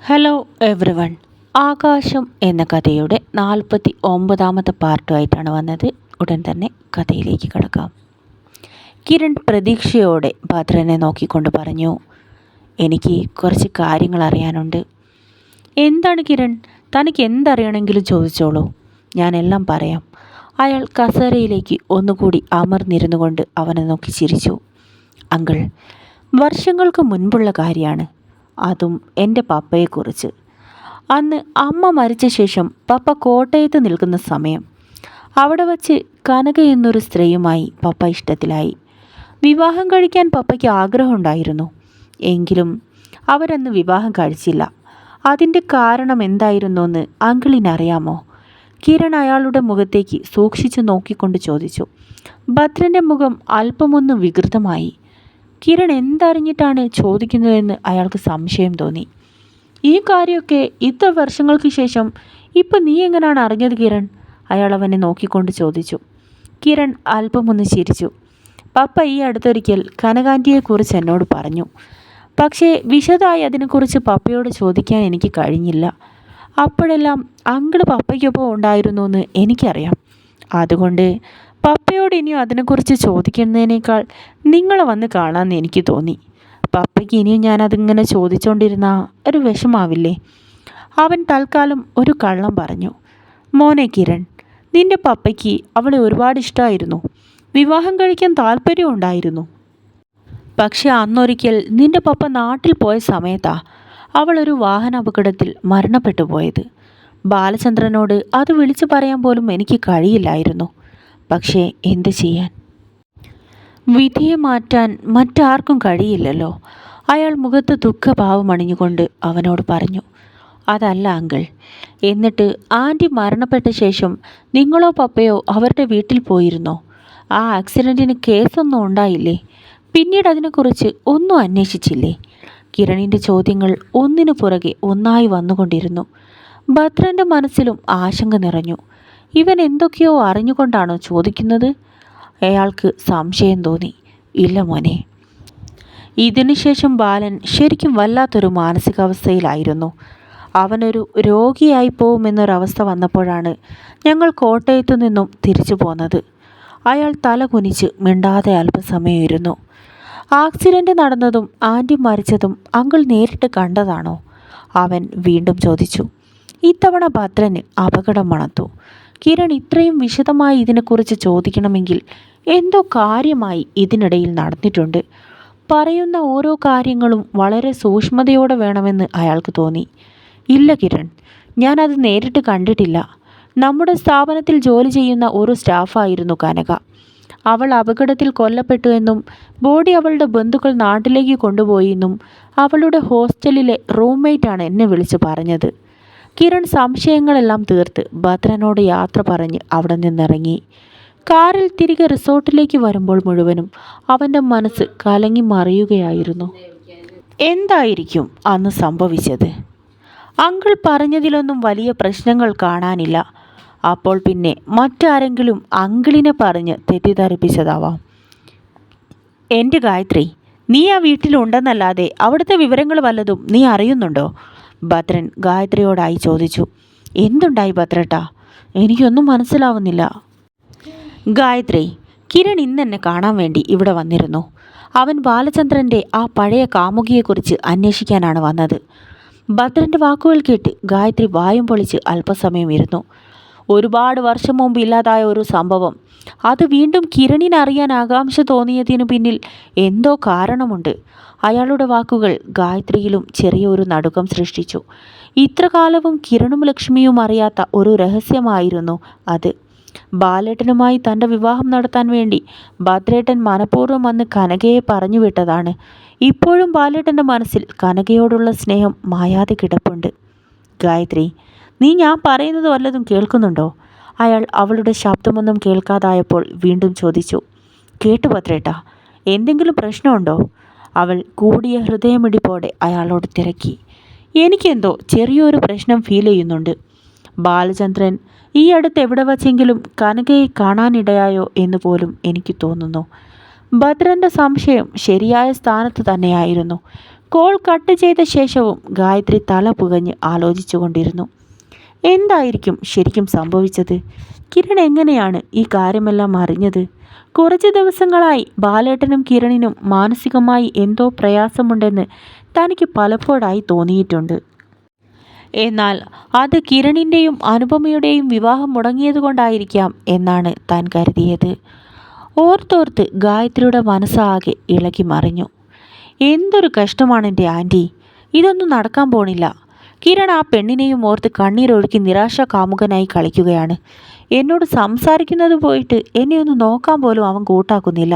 Hello every one. ആകാശം എന്ന കഥയുടെ 49ാമത്തെ പാർട്ടുമായിട്ടാണ് വന്നത്. ഉടൻ തന്നെ കഥയിലേക്ക് കടക്കാം. കിരൺ പ്രതീക്ഷയോടെ ഭദ്രനെ നോക്കിക്കൊണ്ട് പറഞ്ഞു, എനിക്ക് കുറച്ച് കാര്യങ്ങൾ അറിയാനുണ്ട്. എന്താണ് കിരൺ? തനിക്ക് എന്തറിയണമെങ്കിലും ചോദിച്ചോളൂ, ഞാനെല്ലാം പറയാം. അയാൾ കസേരയിലേക്ക് ഒന്നുകൂടി അമർന്നിരുന്നു കൊണ്ട് അവനെ നോക്കി ചിരിച്ചു. അങ്കിൾ, വർഷങ്ങൾക്ക് മുൻപുള്ള കാര്യമാണ്. അതും എൻ്റെ പപ്പയെക്കുറിച്ച്. അന്ന് അമ്മ മരിച്ച ശേഷം പപ്പ കോട്ടയത്ത് നിൽക്കുന്ന സമയം അവിടെ വച്ച് കനക എന്നൊരു സ്ത്രീയുമായി പപ്പ ഇഷ്ടത്തിലായി. വിവാഹം കഴിക്കാൻ പപ്പയ്ക്ക് ആഗ്രഹമുണ്ടായിരുന്നു. എങ്കിലും അവരന്ന് വിവാഹം കഴിച്ചില്ല. അതിൻ്റെ കാരണം എന്തായിരുന്നുവെന്ന് അങ്കിളിനറിയാമോ? കിരൺ അയാളുടെ മുഖത്തേക്ക് സൂക്ഷിച്ചു നോക്കിക്കൊണ്ട് ചോദിച്ചു. ഭദ്രൻ്റെ മുഖം അല്പമൊന്ന് വികൃതമായി. കിരൺ എന്തറിഞ്ഞിട്ടാണ് ചോദിക്കുന്നതെന്ന് അയാൾക്ക് സംശയം തോന്നി. ഈ കാര്യമൊക്കെ ഇത്ര വർഷങ്ങൾക്ക് ശേഷം ഇപ്പം നീ എങ്ങനെയാണ് അറിഞ്ഞത് കിരൺ? അയാൾ അവനെ നോക്കിക്കൊണ്ട് ചോദിച്ചു. കിരൺ അല്പമൊന്ന് ചിരിച്ചു. പപ്പ ഈ അടുത്തൊരിക്കൽ കനകാൻറ്റിയെക്കുറിച്ച് എന്നോട് പറഞ്ഞു. പക്ഷേ വിശദമായി അതിനെക്കുറിച്ച് പപ്പയോട് ചോദിക്കാൻ എനിക്ക് കഴിഞ്ഞില്ല. അപ്പോഴെല്ലാം അങ്കിള് പപ്പയ്ക്കൊപ്പം ഉണ്ടായിരുന്നു എന്ന് എനിക്കറിയാം. അതുകൊണ്ട് പപ്പയോട് ഇനിയും അതിനെക്കുറിച്ച് ചോദിക്കുന്നതിനേക്കാൾ നിങ്ങളെ വന്ന് കാണാമെന്ന് എനിക്ക് തോന്നി. പപ്പയ്ക്ക് ഇനിയും ഞാനതിങ്ങനെ ചോദിച്ചുകൊണ്ടിരുന്ന ഒരു വിഷമാവില്ലേ? അവൻ തൽക്കാലം ഒരു കള്ളം പറഞ്ഞു. മോനെ കിരൺ, നിൻ്റെ പപ്പയ്ക്ക് അവളെ ഒരുപാട് ഇഷ്ടമായിരുന്നു. വിവാഹം കഴിക്കാൻ താല്പര്യം ഉണ്ടായിരുന്നു. പക്ഷെ അന്നൊരിക്കൽ നിൻ്റെ പപ്പ നാട്ടിൽ പോയ സമയത്താ അവളൊരു വാഹന അപകടത്തിൽ മരണപ്പെട്ടു പോയത്. ബാലചന്ദ്രനോട് അത് വിളിച്ചു പറയാൻ പോലും എനിക്ക് കഴിയില്ലായിരുന്നു. പക്ഷേ എന്ത് ചെയ്യാൻ? വിധിയെ മാറ്റാൻ മറ്റാർക്കും കഴിയില്ലല്ലോ. അയാൾ മുഖത്ത് ദുഃഖഭാവം അണിഞ്ഞുകൊണ്ട് അവനോട് പറഞ്ഞു. അതല്ല അങ്കിൾ, എന്നിട്ട് ആൻറ്റി മരണപ്പെട്ട ശേഷം നിങ്ങളോ പപ്പയോ അവരുടെ വീട്ടിൽ പോയിരുന്നോ? ആ ആക്സിഡൻറ്റിന് കേസൊന്നും ഉണ്ടായില്ലേ? പിന്നീട് അതിനെക്കുറിച്ച് ഒന്നും അന്വേഷിച്ചില്ലേ? കിരണിൻ്റെ ചോദ്യങ്ങൾ ഒന്നിനു പുറകെ ഒന്നായി വന്നുകൊണ്ടിരുന്നു. ഭദ്രൻ്റെ മനസ്സിലും ആശങ്ക നിറഞ്ഞു. ഇവൻ എന്തൊക്കെയോ അറിഞ്ഞുകൊണ്ടാണോ ചോദിക്കുന്നത്? അയാൾക്ക് സംശയം തോന്നി. ഇല്ല മോനെ. ഇതിനുശേഷം ബാലൻ ശരിക്കും വല്ലാത്തൊരു മാനസികാവസ്ഥയിലായിരുന്നു. അവനൊരു രോഗിയായി പോവുമെന്നൊരവസ്ഥ വന്നപ്പോഴാണ് ഞങ്ങൾ കോട്ടയത്തു നിന്നും തിരിച്ചു പോന്നത്. അയാൾ തല കുനിച്ച് മിണ്ടാതെ അല്പസമയം ഇരുന്നു. ആക്സിഡൻറ്റ് നടന്നതും ആൻറ്റി മരിച്ചതും അങ്കിൾ നേരിട്ട് കണ്ടതാണോ? അവൻ വീണ്ടും ചോദിച്ചു. ഇത്തവണ ഭദ്രന് അപകടം മണത്തു. കിരൺ ഇത്രയും വിശദമായി ഇതിനെക്കുറിച്ച് ചോദിക്കണമെങ്കിൽ എന്തോ കാര്യമായി ഇതിനിടയിൽ നടന്നിട്ടുണ്ട്. പറയുന്ന ഓരോ കാര്യങ്ങളും വളരെ സൂക്ഷ്മതയോടെ വേണമെന്ന് അയാൾക്ക് തോന്നി. ഇല്ല കിരൺ, ഞാനത് നേരിട്ട് കണ്ടിട്ടില്ല. നമ്മുടെ സ്ഥാപനത്തിൽ ജോലി ചെയ്യുന്ന ഒരു സ്റ്റാഫായിരുന്നു കനക. അവൾ അപകടത്തിൽ കൊല്ലപ്പെട്ടു എന്നും ബോഡി അവളുടെ ബന്ധുക്കൾ നാട്ടിലേക്ക് കൊണ്ടുപോയി എന്നും അവളുടെ ഹോസ്റ്റലിലെ റൂംമേറ്റാണ് എന്നെ വിളിച്ച് പറഞ്ഞത്. കിരൺ സംശയങ്ങളെല്ലാം തീർത്ത് ഭദ്രനോട് യാത്ര പറഞ്ഞ് അവിടെ നിന്നിറങ്ങി. കാറിൽ തിരികെ റിസോർട്ടിലേക്ക് വരുമ്പോൾ മുഴുവനും അവൻ്റെ മനസ്സ് കലങ്ങി മറിയുകയായിരുന്നു. എന്തായിരിക്കും അന്ന് സംഭവിച്ചത്? അങ്കിൾ പറഞ്ഞതിലൊന്നും വലിയ പ്രശ്നങ്ങൾ കാണാനില്ല. അപ്പോൾ പിന്നെ മറ്റാരെങ്കിലും അങ്കിളിനെ പറഞ്ഞ് തെറ്റിദ്ധരിപ്പിച്ചതാവാം. എൻ്റെ ഗായത്രി, നീ ആ വീട്ടിലുണ്ടെന്നല്ലാതെ അവിടുത്തെ വിവരങ്ങൾ വല്ലതും നീ അറിയുന്നുണ്ടോ? ഭദ്രൻ ഗായത്രിയോടായി ചോദിച്ചു. എന്തുണ്ടായി ഭദ്രട്ടാ? എനിക്കൊന്നും മനസ്സിലാവുന്നില്ല. ഗായത്രി, കിരൺ ഇന്നെന്നെ കാണാൻ വേണ്ടി ഇവിടെ വന്നിരുന്നു. അവൻ ബാലചന്ദ്രൻ്റെ ആ പഴയ കാമുകിയെക്കുറിച്ച് അന്വേഷിക്കാനാണ് വന്നത്. ഭദ്രൻ്റെ വാക്കുകൾ കേട്ട് ഗായത്രി വായും പൊളിച്ച് അല്പസമയം ഇരുന്നു. ഒരുപാട് വർഷം മുമ്പ് ഇല്ലാതായ ഒരു സംഭവം, അത് വീണ്ടും കിരണിന് അറിയാൻ ആകാംക്ഷ തോന്നിയതിനു പിന്നിൽ എന്തോ കാരണമുണ്ട്. അയാളുടെ വാക്കുകൾ ഗായത്രിയിലും ചെറിയൊരു നടുക്കം സൃഷ്ടിച്ചു. ഇത്രകാലവും കിരണും ലക്ഷ്മിയും അറിയാത്ത ഒരു രഹസ്യമായിരുന്നു അത്. ബാലേട്ടനുമായി തൻ്റെ വിവാഹം നടത്താൻ വേണ്ടി ഭദ്രേട്ടൻ മനഃപൂർവ്വം വന്ന് കനകയെ പറഞ്ഞു വിട്ടതാണ്. ഇപ്പോഴും ബാലേട്ടൻ്റെ മനസ്സിൽ കനകയോടുള്ള സ്നേഹം മായാതെ കിടപ്പുണ്ട്. ഗായത്രി, നീ ഞാൻ പറയുന്നത് വല്ലതും കേൾക്കുന്നുണ്ടോ? അയാൾ അവളുടെ ശബ്ദമൊന്നും കേൾക്കാതായപ്പോൾ വീണ്ടും ചോദിച്ചു. കേട്ടു ഭദ്രേട്ടാ, എന്തെങ്കിലും പ്രശ്നമുണ്ടോ? അവൾ കൂടിയ ഹൃദയമിടിപ്പോടെ അയാളോട് തിരക്കി. എനിക്കെന്തോ ചെറിയൊരു പ്രശ്നം ഫീൽ ചെയ്യുന്നുണ്ട്. ബാലചന്ദ്രൻ ഈ അടുത്ത് എവിടെ വച്ചെങ്കിലും കനകയെ കാണാനിടയായോ എന്ന് പോലും എനിക്ക് തോന്നുന്നു. ഭദ്രൻ്റെ സംശയം ശരിയായ സ്ഥാനത്ത് തന്നെയായിരുന്നു. കോൾ കട്ട് ചെയ്ത ശേഷവും ഗായത്രി തല പുകഞ്ഞ് ആലോചിച്ചു കൊണ്ടിരുന്നു. എന്തായിരിക്കും ശരിക്കും സംഭവിച്ചത്? കിരൺ എങ്ങനെയാണ് ഈ കാര്യമെല്ലാം അറിഞ്ഞത്? കുറച്ച് ദിവസങ്ങളായി ബാലേട്ടനും കിരണിനും മാനസികമായി എന്തോ പ്രയാസമുണ്ടെന്ന് തനിക്ക് പലപ്പോഴായി തോന്നിയിട്ടുണ്ട്. എന്നാൽ അത് കിരണിൻ്റെയും അനുപമയുടെയും വിവാഹം മുടങ്ങിയതുകൊണ്ടായിരിക്കാം എന്നാണ് താൻ കരുതിയത്. ഓർത്തോർത്ത് ഗായത്രിയുടെ മനസ്സാകെ ഇളകി മറിഞ്ഞു. എന്തൊരു കഷ്ടമാണ് എൻ്റെ ആൻറ്റി, ഇതൊന്നും നടക്കാൻ പോണില്ല. കിരൺ ആ പെണ്ണിനെയും ഓർത്ത് കണ്ണീരൊഴുക്കി നിരാശ കാമുകനായി കളിക്കുകയാണ്. എന്നോട് സംസാരിക്കുന്നത് പോയിട്ട് എന്നെ ഒന്ന് നോക്കാൻ പോലും അവൻ കൂട്ടാക്കുന്നില്ല.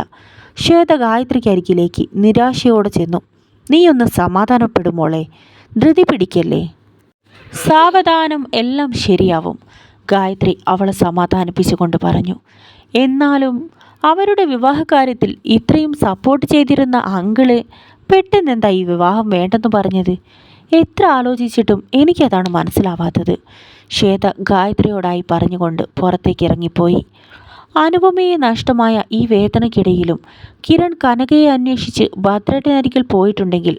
ശ്വേത ഗായത്രിക്കരികിലേക്ക് നിരാശയോടെ ചെന്നു. നീ ഒന്ന് സമാധാനപ്പെടുമോളെ, ധൃതി പിടിക്കല്ലേ, സാവധാനം എല്ലാം ശരിയാവും, ഗായത്രി അവളെ സമാധാനിപ്പിച്ചുകൊണ്ട് പറഞ്ഞു. എന്നാലും അവരുടെ വിവാഹകാര്യത്തിൽ ഇത്രയും സപ്പോർട്ട് ചെയ്തിരുന്ന അങ്കിള് പെട്ടെന്നെന്താ ഈ വിവാഹം വേണ്ടെന്ന് പറഞ്ഞത്? എത്ര ആലോചിച്ചിട്ടും എനിക്കതാണ് മനസ്സിലാവാത്തത്, ശ്വേത ഗായത്രിയോടായി പറഞ്ഞുകൊണ്ട് പുറത്തേക്ക് ഇറങ്ങിപ്പോയി. അനുപമയെ നഷ്ടമായ ഈ വേദനയ്ക്കിടയിലും കിരൺ കനകയെ അന്വേഷിച്ച് ഭദ്രേട്ടനരികിൽ പോയിട്ടുണ്ടെങ്കിൽ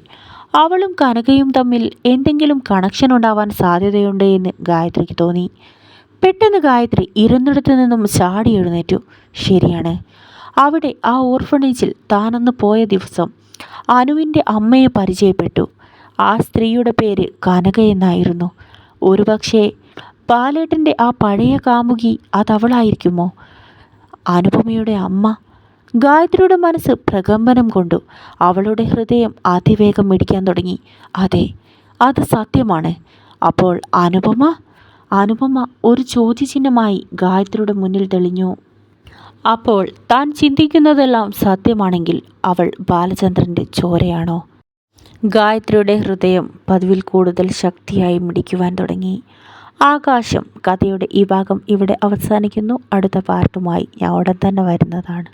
അവളും കനകയും തമ്മിൽ എന്തെങ്കിലും കണക്ഷൻ ഉണ്ടാവാൻ സാധ്യതയുണ്ട് എന്ന് ഗായത്രിക്ക് തോന്നി. പെട്ടെന്ന് ഗായത്രി ഇരുന്നിടത്തു നിന്നും ചാടി എഴുന്നേറ്റു. ശരിയാണ്, അവിടെ ആ ഓർഫണേജിൽ താനൊന്ന് പോയ ദിവസം അനുവിൻ്റെ അമ്മയെ പരിചയപ്പെട്ടു. ആ സ്ത്രീയുടെ പേര് കനക എന്നായിരുന്നു. ഒരുപക്ഷെ ബാലേട്ടൻ്റെ ആ പഴയ കാമുകി അതവളായിരിക്കുമോ, അനുപമയുടെ അമ്മ? ഗായത്രിയുടെ മനസ്സ് പ്രകമ്പനം കൊണ്ടു. അവളുടെ ഹൃദയം അതിവേഗം മിടിക്കാൻ തുടങ്ങി. അതെ, അത് സത്യമാണ്. അപ്പോൾ അനുപമ ഒരു ചോദ്യചിഹ്നമായി ഗായത്രിയുടെ മുന്നിൽ തെളിഞ്ഞു. അപ്പോൾ താൻ ചിന്തിക്കുന്നതെല്ലാം സത്യമാണെങ്കിൽ അവൾ ബാലചന്ദ്രൻ്റെ ചോരയാണോ? ഗായത്രിയുടെ ഹൃദയം പതിവിൽ കൂടുതൽ ശക്തിയായി മിടിക്കുവാൻ തുടങ്ങി. ആകാശം കഥയുടെ ഈ ഭാഗം ഇവിടെ അവസാനിക്കുന്നു. അടുത്ത പാർട്ടുമായി ഞാൻ ഉടൻ തന്നെ വരുന്നതാണ്.